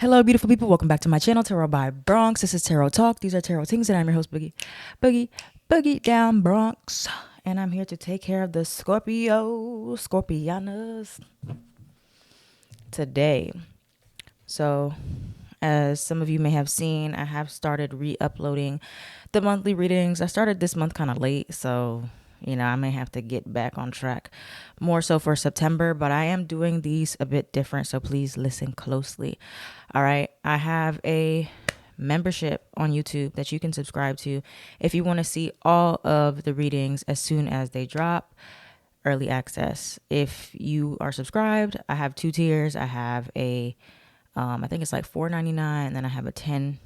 Hello, beautiful people. Welcome back to my channel, Tarot by Bronx. This is Tarot Talk. These are Tarot Things, and I'm your host, Boogie Down Bronx. And I'm here to take care of the Scorpianas today. So, as some of you may have seen, I have started re-uploading the monthly readings. I started this month kind of late, so I may have to get back on track more so for September, but I am doing these a bit different, so please listen closely. All right, I have a membership on YouTube that you can subscribe to if you want to see all of the readings as soon as they drop. Early access. If you are subscribed, I have two tiers. I have a I think it's like $4.99, and then I have a $10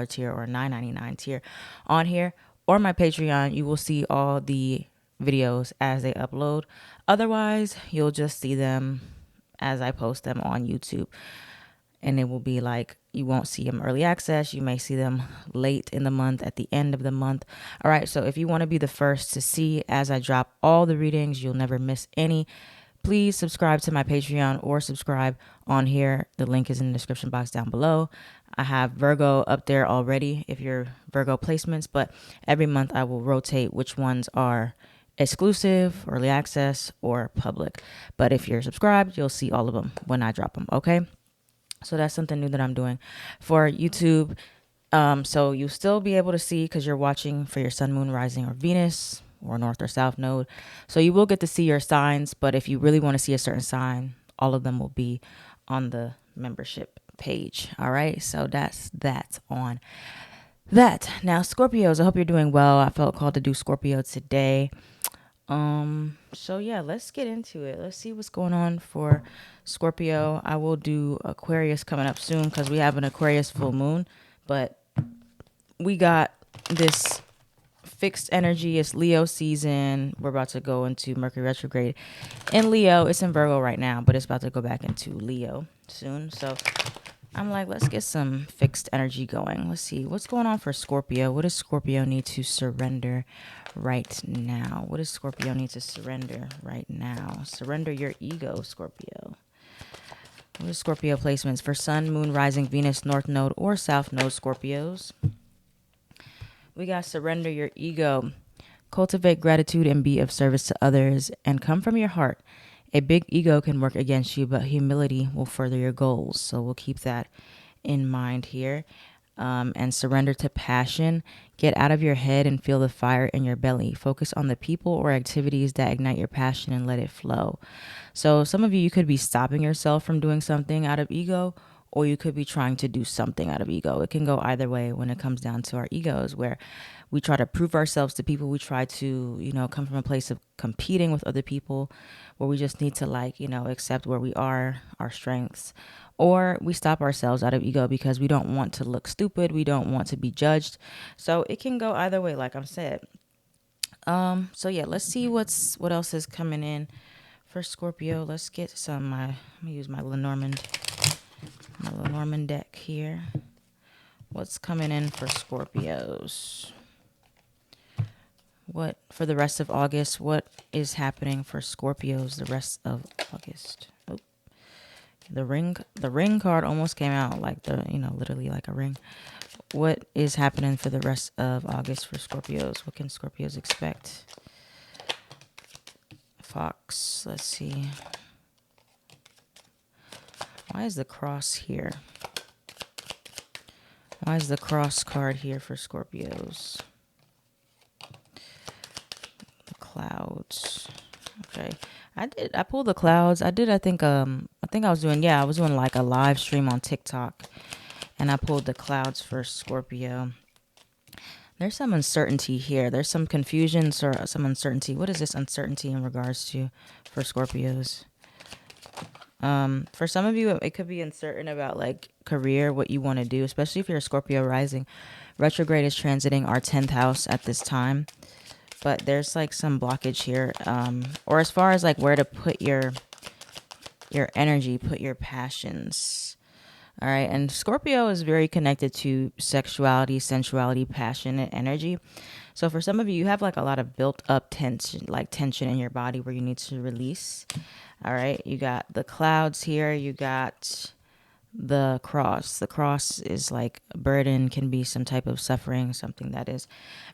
tier or $9.99 tier on here. Or my Patreon, you will see all the videos as they upload. Otherwise, you'll just see them as I post them on YouTube. And it will be like, you won't see them early access. You may see them late in the month, at the end of the month. All right, so if you want to be the first to see as I drop all the readings, you'll never miss any. Please subscribe to my Patreon or subscribe on here. The link is in the description box down below. I have Virgo up there already if you're Virgo placements, but every month I will rotate which ones are exclusive, early access, or public. But if you're subscribed, you'll see all of them when I drop them, okay? So that's something new that I'm doing for YouTube. So you'll still be able to see because you're watching for your sun, moon, rising, or Venus, or north or south node. So you will get to see your signs, but if you really want to see a certain sign, all of them will be on the membership page. All right, so that's on that. Now, Scorpios, I hope you're doing well. I felt called to do Scorpio today. So yeah, let's get into it. Let's see what's going on for Scorpio. I will do Aquarius coming up soon because we have an Aquarius full moon, but we got this fixed energy. It's Leo season. We're about to go into Mercury retrograde in Leo. It's in Virgo right now, but it's about to go back into Leo soon. So I'm like, let's get some fixed energy going. Let's see what's going on for Scorpio. What does Scorpio need to surrender right now? What does Scorpio need to surrender right now? Surrender your ego, Scorpio. What is Scorpio placements for Sun, Moon, Rising, Venus, North Node, or South Node Scorpios? We got surrender your ego. Cultivate gratitude and be of service to others and come from your heart. A big ego can work against you, but humility will further your goals. So we'll keep that in mind here. And surrender to passion. Get out of your head and feel the fire in your belly. Focus on the people or activities that ignite your passion and let it flow. So some of you could be stopping yourself from doing something out of ego, or you could be trying to do something out of ego. It can go either way when it comes down to our egos, where we try to prove ourselves to people. We try to, come from a place of competing with other people, where we just need to accept where we are, our strengths. Or we stop ourselves out of ego because we don't want to look stupid. We don't want to be judged. So it can go either way, like I said. So yeah, let's see what else is coming in for Scorpio. Let's get some, I'm going to use my Lenormand deck here. What's coming in for Scorpios? What for the rest of August? What is happening for Scorpios the rest of August? Oh, the ring card almost came out like literally like a ring. What is happening for the rest of August for Scorpios? What can Scorpios expect? Fox, let's see. Why is the cross here? Why is the cross card here for Scorpios? The clouds. Okay. I pulled the clouds. I think I was doing like a live stream on TikTok, and I pulled the clouds for Scorpio. There's some uncertainty here. There's some confusion or some uncertainty. What is this uncertainty in regards to for Scorpios? For some of you, it could be uncertain about like career, what you want to do, especially if you're a Scorpio rising. Retrograde is transiting our 10th house at this time, but there's like some blockage here. Or as far as like where to put your energy, put your passions. All right. And Scorpio is very connected to sexuality, sensuality, passion, and energy. So for some of you, you have like a lot of built up tension in your body where you need to release. All right. You got the clouds here. You got the cross. The cross is like a burden, can be some type of suffering, something that is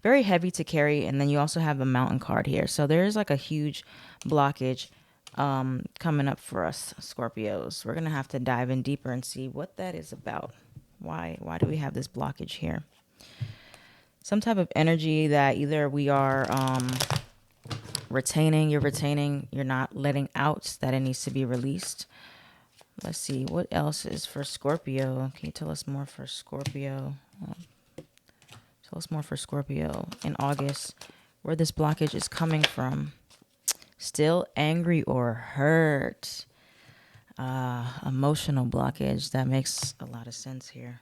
very heavy to carry. And then you also have the mountain card here. So there's like a huge blockage coming up for us Scorpios. We're going to have to dive in deeper and see what that is about. Why do we have this blockage here? Some type of energy that either we are retaining, you're not letting out, that it needs to be released. Let's see, what else is for Scorpio? Can you tell us more for Scorpio? Tell us more for Scorpio in August, where this blockage is coming from. Still angry or hurt. Emotional blockage. That makes a lot of sense here.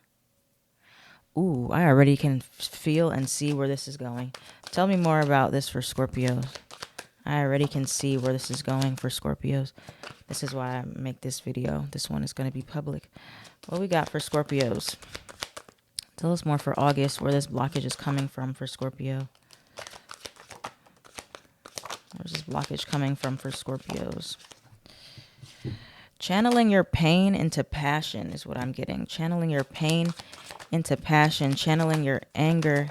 Ooh, I already can feel and see where this is going. Tell me more about this for Scorpios. I already can see where this is going for Scorpios. This is why I make this video. This one is going to be public. What we got for Scorpios? Tell us more for August, where this blockage is coming from for Scorpio. Where's this blockage coming from for Scorpios? Channeling your pain into passion is what I'm getting. Channeling your pain into passion. Channeling your anger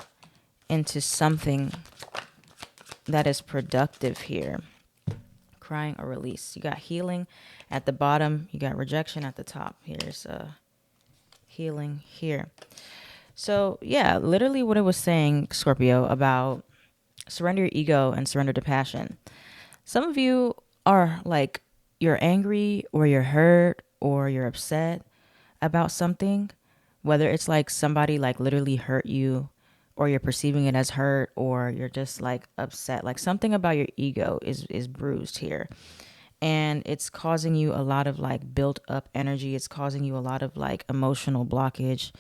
into something that is productive here. Crying or release. You got healing at the bottom. You got rejection at the top. Here's healing here. So yeah, literally what it was saying, Scorpio, about surrender your ego and surrender to passion. Some of you are like, you're angry or you're hurt or you're upset about something, whether it's like somebody like literally hurt you, or you're perceiving it as hurt, or you're just like upset. Like something about your ego is bruised here. And it's causing you a lot of like built up energy. It's causing you a lot of like emotional blockage.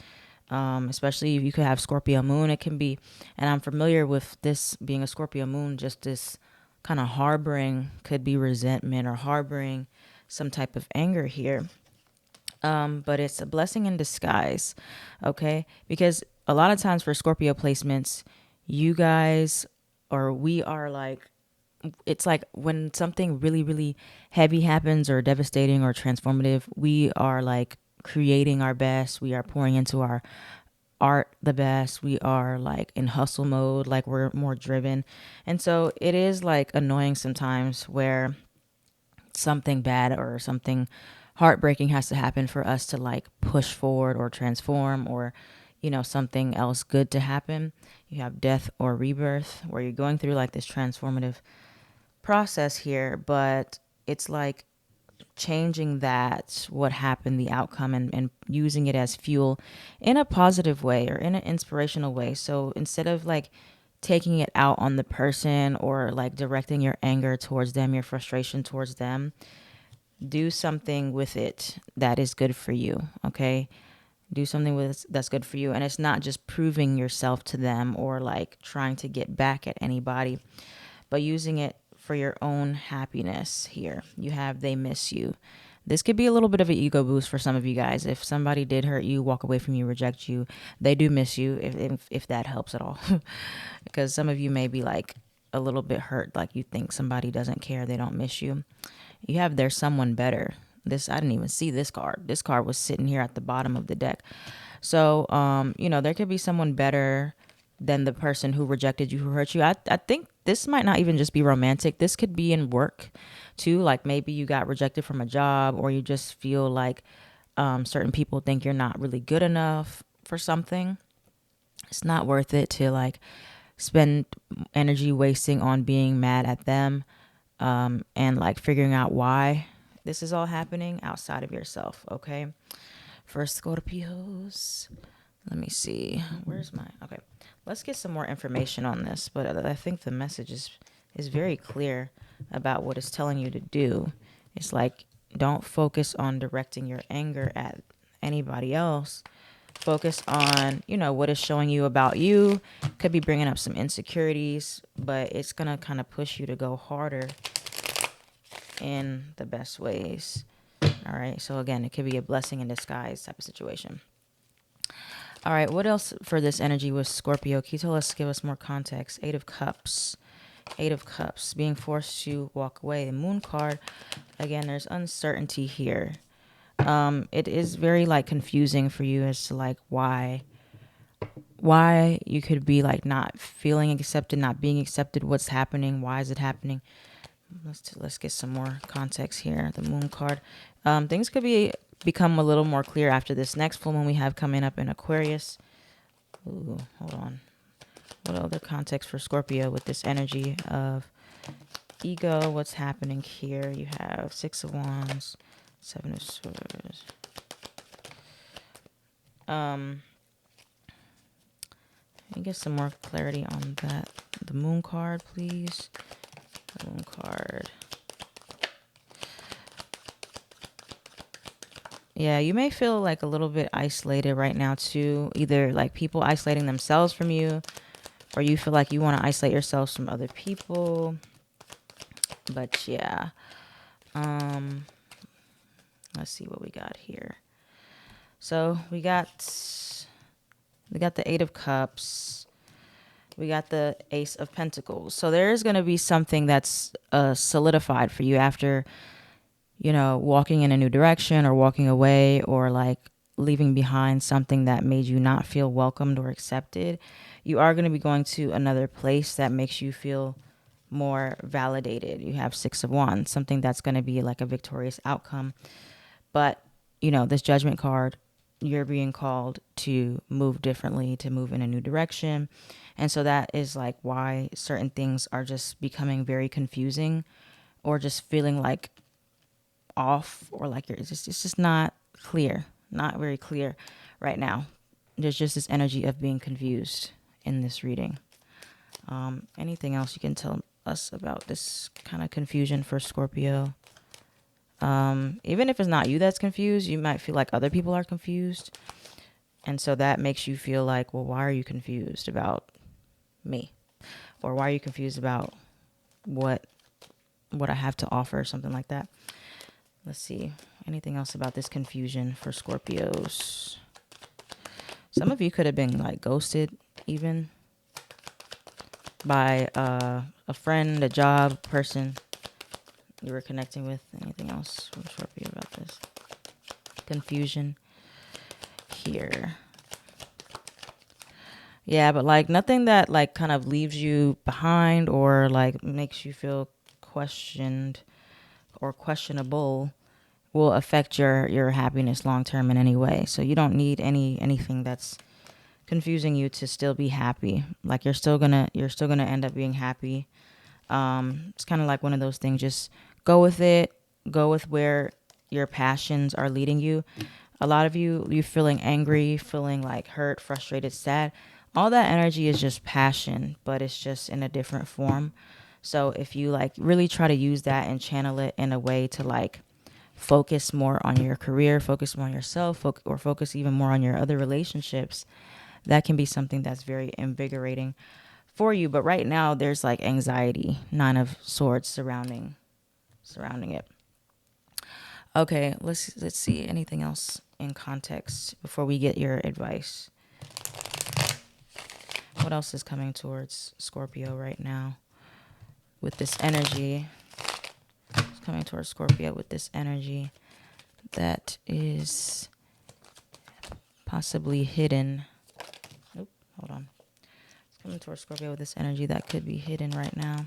Especially if you could have Scorpio moon, it can be, and I'm familiar with this being a Scorpio moon, just this kind of harboring, could be resentment or harboring some type of anger here. But it's a blessing in disguise, okay? Because a lot of times for Scorpio placements, you guys or we are like, it's like when something really, really heavy happens or devastating or transformative, we are like creating our best. We are pouring into our art the best. We are like in hustle mode, like we're more driven. And so it is like annoying sometimes where something bad or something heartbreaking has to happen for us to like push forward or transform, or something else good to happen. You have death or rebirth, where you're going through like this transformative process here, but it's like changing that, what happened, the outcome, and using it as fuel in a positive way or in an inspirational way. So instead of like taking it out on the person or like directing your anger towards them, your frustration towards them, do something with it that is good for you. Okay, do something with that's good for you. And it's not just proving yourself to them or like trying to get back at anybody, but using it for your own happiness here. You have they miss you. This could be a little bit of an ego boost for some of you guys. If somebody did hurt you, walk away from you, reject you, they do miss you, if that helps at all. Because some of you may be like a little bit hurt, like you think somebody doesn't care, they don't miss you. You have there's someone better. This, I didn't even see this card. This card was sitting here at the bottom of the deck. So, there could be someone better than the person who rejected you, who hurt you. I think this might not even just be romantic. This could be in work too. Like maybe you got rejected from a job, or you just feel like certain people think you're not really good enough for something. It's not worth it to like spend energy wasting on being mad at them, and like figuring out why this is all happening outside of yourself. Okay. For Scorpios, let me see. Where's my, okay. Let's get some more information on this, but I think the message is very clear about what it's telling you to do. It's like, don't focus on directing your anger at anybody else. Focus on, what is showing you about you. Could be bringing up some insecurities, but it's going to kind of push you to go harder in the best ways. All right. So again, it could be a blessing in disguise type of situation. All right, what else for this energy with Scorpio? Can you give us more context? Eight of Cups, being forced to walk away. The Moon card, again, there's uncertainty here. It is very like confusing for you as to like why you could be like not feeling accepted, not being accepted, what's happening, why is it happening. Let's get some more context here. The moon card. Things could become a little more clear after this next full moon we have coming up in Aquarius. Ooh, hold on. What other context for Scorpio with this energy of ego? What's happening here? You have Six of Wands, Seven of Swords. Let me get some more clarity on that. The moon card, please. The moon card. Yeah, you may feel like a little bit isolated right now too. Either like people isolating themselves from you, or you feel like you want to isolate yourselves from other people. But yeah. Let's see what we got here. So we got the Eight of Cups. We got the Ace of Pentacles. So there's going to be something that's solidified for you after, walking in a new direction or walking away or like leaving behind something that made you not feel welcomed or accepted. You are going to be going to another place that makes you feel more validated. You have Six of Wands, something that's going to be like a victorious outcome. But, this Judgment card, you're being called to move differently, to move in a new direction. And so that is like why certain things are just becoming very confusing or just feeling like off or like it's just not clear, not very clear right now. There's just this energy of being confused in this reading. Anything else you can tell us about this kind of confusion for Scorpio? Even if it's not you that's confused, you might feel like other people are confused. And so that makes you feel like, well, why are you confused about me? Or why are you confused about what I have to offer, something like that. Let's see. Anything else about this confusion for Scorpios? Some of you could have been like ghosted even by a friend, a job, person you were connecting with. Anything else from Scorpio about this confusion here? Yeah, but like nothing that like kind of leaves you behind or like makes you feel questioned or questionable will affect your happiness long term in any way. So you don't need anything that's confusing you to still be happy. Like you're still gonna end up being happy. It's kind of like one of those things. Just go with it. Go with where your passions are leading you. A lot of you feeling angry, feeling like hurt, frustrated, sad. All that energy is just passion, but it's just in a different form. So if you like really try to use that and channel it in a way to like focus more on your career, focus more on yourself, or focus even more on your other relationships, that can be something that's very invigorating for you. But right now there's like anxiety, Nine of Swords surrounding it. Okay, let's see anything else in context before we get your advice. What else is coming towards Scorpio right now with this energy? It's coming towards Scorpio with this energy that is possibly hidden. Nope, hold on. It's coming towards Scorpio with this energy that could be hidden right now.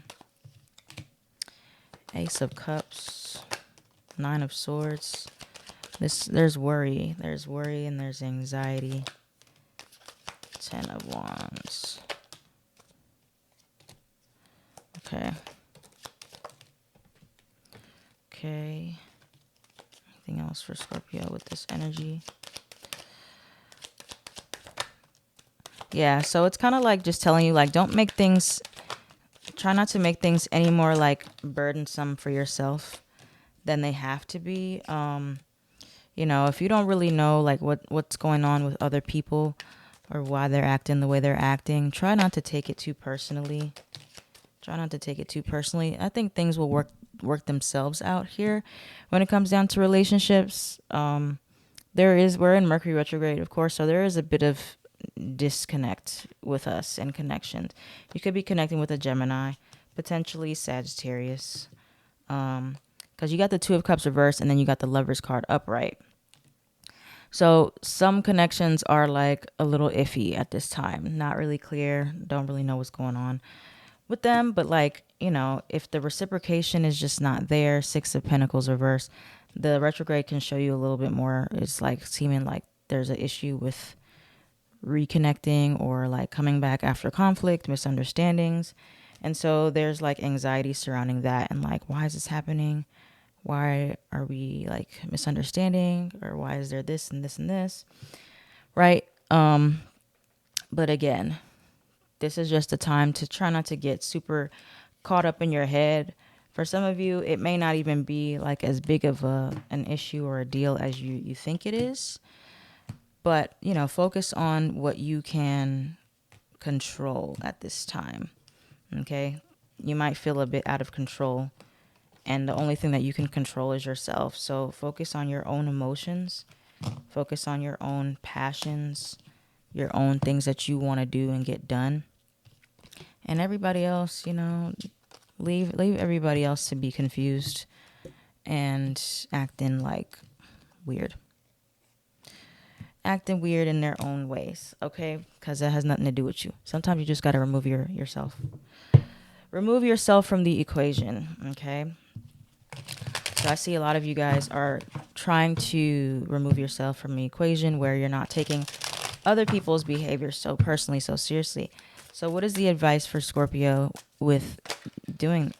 Ace of Cups, Nine of Swords. There's worry and there's anxiety. Ten of Wands. Okay. Anything else for Scorpio with this energy? Yeah, so it's kind of like just telling you, like, try not to make things any more like burdensome for yourself than they have to be. If you don't really know like what's going on with other people or why they're acting the way they're acting, try not to take it too personally. I think things will work themselves out here when it comes down to relationships. We're in Mercury retrograde, of course, so there is a bit of disconnect with us and connections. You could be connecting with a Gemini, potentially Sagittarius, because you got the Two of Cups reversed and then you got the Lovers card upright. So some connections are like a little iffy at this time, not really clear, don't really know what's going on with them. But like, if the reciprocation is just not there, Six of Pentacles reverse, the retrograde can show you a little bit more. It's like seeming like there's an issue with reconnecting or like coming back after conflict, misunderstandings. And so there's like anxiety surrounding that and like, why is this happening? Why are we like misunderstanding, or why is there this and this and this? Right? But again, this is just a time to try not to get super caught up in your head. For some of you, it may not even be like as big of an issue or a deal as you think it is. But, focus on what you can control at this time. Okay? You might feel a bit out of control, and the only thing that you can control is yourself. So focus on your own emotions, focus on your own passions, your own things that you want to do and get done. And everybody else, leave everybody else to be confused and acting like weird. Acting weird in their own ways, okay? Because that has nothing to do with you. Sometimes you just got to remove yourself. Remove yourself from the equation, okay? So I see a lot of you guys are trying to remove yourself from the equation where you're not taking other people's behavior so personally, so seriously. So what is the advice for Scorpio with doing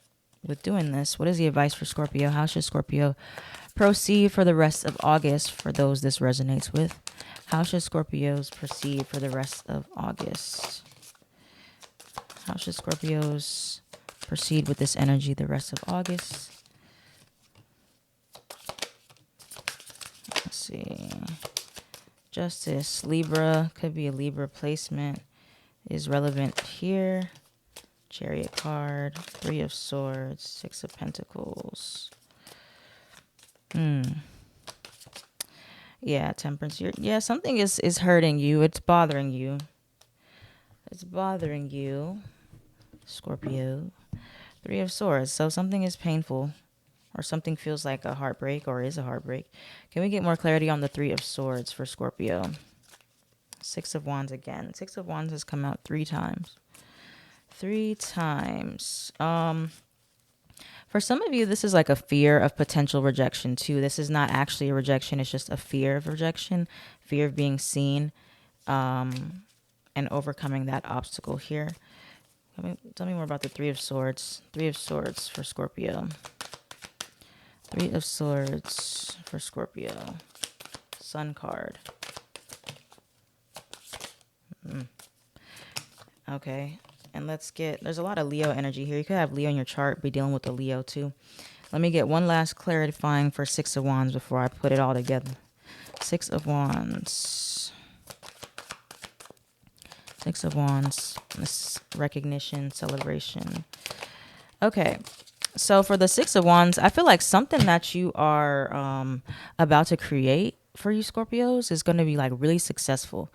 this? What is the advice for Scorpio? How should Scorpio proceed for the rest of August for those this resonates with? How should Scorpios proceed for the rest of August? How should Scorpios proceed with this energy the rest of August? Let's see. Justice, Libra, could be a Libra placement, is relevant here. Chariot card, Three of Swords, Six of Pentacles. Yeah, Temperance. Something is hurting you. It's bothering you. It's bothering you, Scorpio. Three of Swords. So something is painful, or something feels like a heartbreak, or is a heartbreak. Can we get more clarity on the Three of Swords for Scorpio? Six of Wands again. Six of Wands has come out 3 times. 3 times. For some of you, this is like a fear of potential rejection too. This is not actually a rejection. It's just a fear of rejection, fear of being seen, and overcoming that obstacle here. Tell me more about the Three of Swords. Three of Swords for Scorpio. Three of Swords for Scorpio. Sun card. Okay. And there's a lot of Leo energy here. You could have Leo in your chart, be dealing with the Leo too. Let me get one last clarifying for Six of Wands before I put it all together. Six of Wands. Six of Wands. This recognition, celebration. Okay. So for the Six of Wands, I feel like something that you are about to create for you Scorpios is going to be like really successful.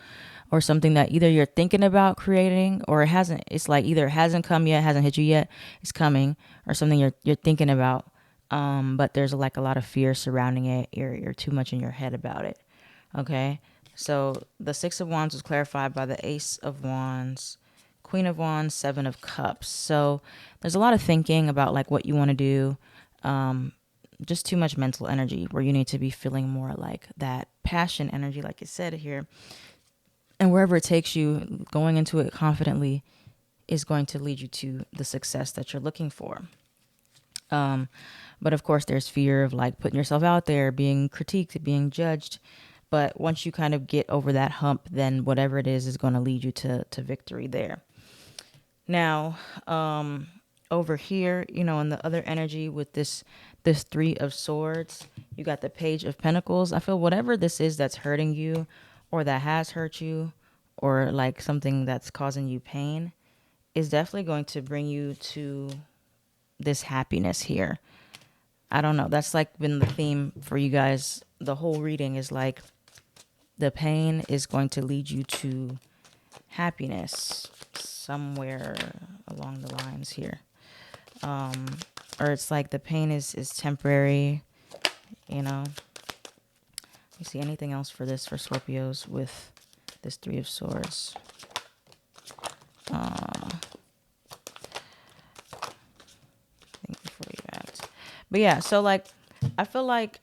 Or something that either you're thinking about creating, or it's like either it hasn't come yet, hasn't hit you yet, it's coming, or something you're thinking about, but there's like a lot of fear surrounding it. You're too much in your head about it. Okay, so the Six of Wands was clarified by the Ace of Wands, Queen of Wands, Seven of Cups. So there's a lot of thinking about like what you want to do. Just too much mental energy where you need to be feeling more like that passion energy, like it said here. And wherever it takes you, going into it confidently is going to lead you to the success that you're looking for. But of course, there's fear of like putting yourself out there, being critiqued, being judged. But once you kind of get over that hump, then whatever it is going to lead you to victory there. Now, over here, in the other energy with this Three of Swords, you got the Page of Pentacles. I feel whatever this is that's hurting you, or that has hurt you, or like something that's causing you pain, is definitely going to bring you to this happiness here. I don't know. That's like been the theme for you guys. The whole reading is like the pain is going to lead you to happiness somewhere along the lines here. Or it's like the pain is temporary, You see anything else for this for Scorpios with this Three of Swords? Think before you act. But yeah, so like I feel like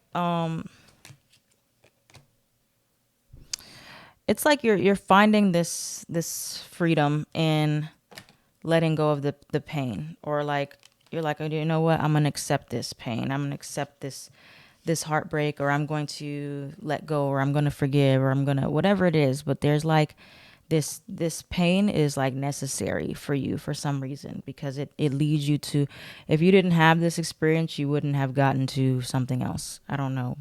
it's like you're finding this freedom in letting go of the pain, or like you're like, oh, you know what, I'm gonna accept this pain, I'm gonna accept this heartbreak, or I'm going to let go, or I'm gonna forgive, or I'm gonna whatever it is. But there's like this pain is like necessary for you for some reason, because it leads you to, if you didn't have this experience, you wouldn't have gotten to something else. I don't know,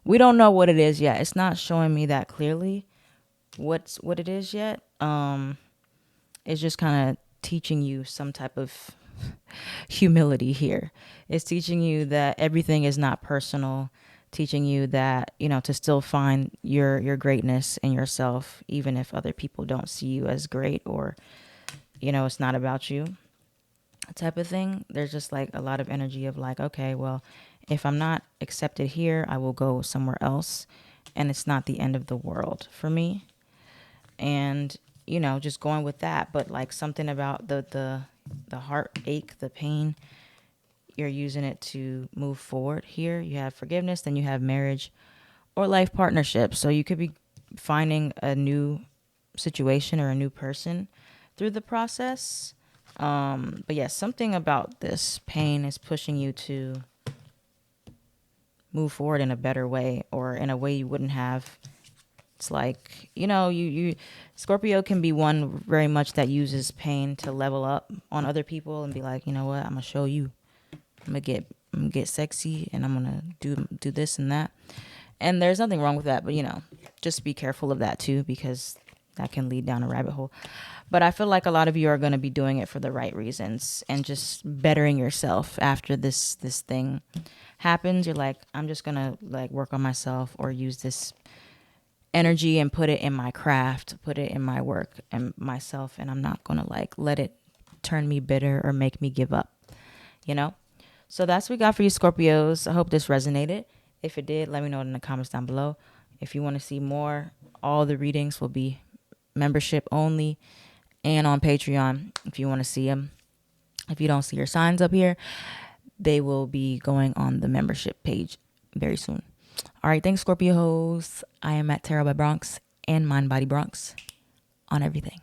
we don't know what it is yet. It's not showing me that clearly what it is yet. It's just kind of teaching you some type of humility here. It's teaching you that everything is not personal, teaching you that, you know, to still find your greatness in yourself, even if other people don't see you as great, or, you know, it's not about you type of thing. There's just like a lot of energy of like, okay, well, if I'm not accepted here, I will go somewhere else, and it's not the end of the world for me. And, you know, just going with that. But like something about the heartache, the pain, you're using it to move forward here. You have forgiveness, then you have marriage or life partnership. So you could be finding a new situation or a new person through the process. But yeah, something about this pain is pushing you to move forward in a better way, or in a way you wouldn't have. It's like, you know, you Scorpio can be one very much that uses pain to level up on other people and be like, you know what, I'm gonna show you. I'm gonna get sexy, and I'm gonna do this and that. And there's nothing wrong with that, but you know, just be careful of that too, because that can lead down a rabbit hole. But I feel like a lot of you are going to be doing it for the right reasons and just bettering yourself after this thing happens. You're like, I'm just going to like work on myself, or use this energy and put it in my craft, put it in my work and myself, and I'm not going to like let it turn me bitter or make me give up, you know? So that's what we got for you, Scorpios. I hope this resonated. If it did, let me know in the comments down below. If you want to see more, all the readings will be membership only and on Patreon if you want to see them. If you don't see your signs up here, they will be going on the membership page very soon. All right, thanks, Scorpio hoes. I am at Tarot by Bronx and Mind Body Bronx on everything.